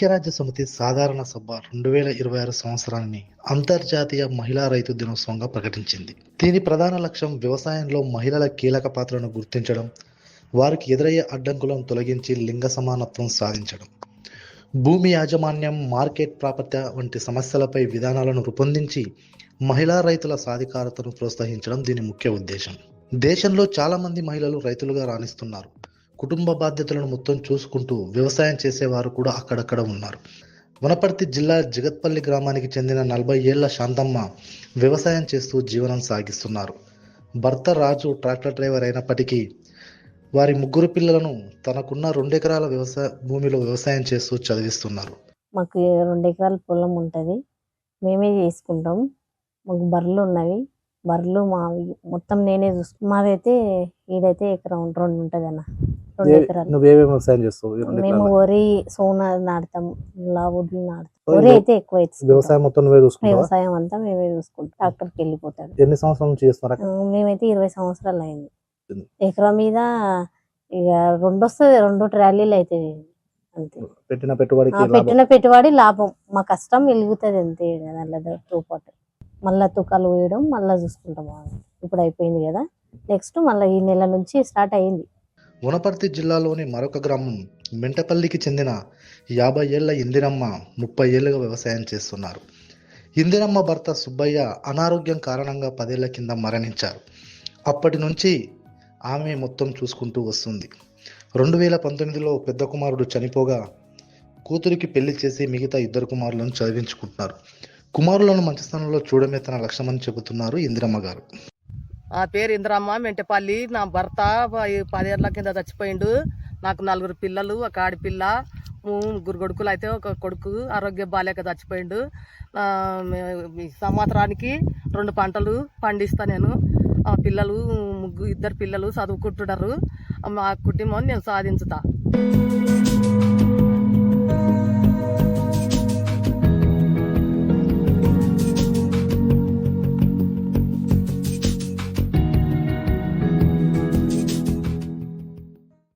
ఐక్యరాజ్య సమితి సాధారణ సభ 2026 సంవత్సరాన్ని అంతర్జాతీయ మహిళా రైతు దినోత్సవంగా ప్రకటించింది. దీని ప్రధాన లక్ష్యం వ్యవసాయంలో మహిళల కీలక పాత్రను గుర్తించడం, వారికి ఎదురయ్యే అడ్డంకులను తొలగించి లింగ సమానత్వం సాధించడం, భూమి యాజమాన్యం, మార్కెట్ ప్రాప్యత వంటి సమస్యలపై విధానాలను రూపొందించి మహిళా రైతుల సాధికారతను ప్రోత్సహించడం దీని ముఖ్య ఉద్దేశం. దేశంలో చాలా మంది మహిళలు రైతులుగా రాణిస్తున్నారు. కుటుంబ బాధ్యతలను మొత్తం చూసుకుంటూ వ్యవసాయం చేసేవారు కూడా అక్కడక్కడ ఉన్నారు. వనపర్తి జిల్లా జగత్పల్లి గ్రామానికి చెందిన 40 ఏళ్ల శాంతమ్మ వ్యవసాయం చేస్తూ జీవనం సాగిస్తున్నారు. భర్త రాజు ట్రాక్టర్ డ్రైవర్ అయినప్పటికీ వారి 3 పిల్లలను తనకున్న 2 ఎకరాల భూమిలో వ్యవసాయం చేస్తూ చదివిస్తున్నారు. మాకు 2 ఎకరాల పొలం ఉంటుంది, మేమే చేసుకుంటాం. మాకు బర్రెలు ఉన్నవి, బర్రెలు మావి మొత్తం నేనే చూసుకుంటాం. మాదైతే ఈడైతే ఎకరం 2 ఉంటుంది అన్న. 2 ఎకరాలు. నువ్వేమేమి వ్యవసాయం చేస్తావు? మేము వరి, సోనా నాటుతాం, వడ్లు నాటుతాం. వరి అయితే ఎక్కువ వ్యవసాయం మొత్తం నువ్వే చూసుకుంటావా? వ్యవసాయం అంతా మేమే చూసుకుంటాం. ట్రాక్టర్కి వెళ్ళిపోతాడు. ఎన్ని సంవత్సరాల నుంచి చేస్తున్నారా? మేమైతే 20 సంవత్సరాలు అయింది. ఎకరం మీద ఇక 2 వస్తుంది, 2 ట్రాలీలు అవుతాయి అంతే. పెట్టిన పెట్టుబడి లాభం, మా కష్టం వెలుగుతుంది అంతే. దాంట్లో తోపాటు మళ్ళీ తూకాలు పోయడం, మళ్ళీ చూసుకుంటాం. ఇప్పుడు అయిపోయింది కదా, నెక్స్ట్ మళ్ళీ ఈ నెల నుంచి స్టార్ట్ అయింది. వనపర్తి జిల్లాలోని మరొక గ్రామం మెంటపల్లికి చెందిన 50 ఏళ్ల ఇందిరమ్మ 30 ఏళ్లుగా వ్యవసాయం చేస్తున్నారు. ఇందిరమ్మ భర్త సుబ్బయ్య అనారోగ్యం కారణంగా 10 ఏళ్ల కింద మరణించారు. అప్పటి నుంచి ఆమె మొత్తం చూసుకుంటూ వస్తుంది. 2019లో పెద్ద కుమారుడు చనిపోగా కూతురికి పెళ్లి చేసి మిగతా 2 కుమారులను చదివించుకుంటున్నారు. కుమారులను మంచి స్థానంలో చూడమే తన లక్ష్యమని చెబుతున్నారు ఇందిరమ్మ గారు. ఆ పేరు ఇందిరమ్మ, మెంటపల్లి. నా భర్త 10 ఏళ్ల కింద చచ్చిపోయిండు. నాకు 4 పిల్లలు, ఒక ఆడపిల్ల, 3 కొడుకులు. అయితే ఒక కొడుకు ఆరోగ్యం బాగాలేక చచ్చిపోయిండు. సంవత్సరానికి 2 పంటలు పండిస్తా నేను. పిల్లలు 2 పిల్లలు చదువుకుంటున్నారు. మా కుటుంబాన్ని నేను సాధించుతా.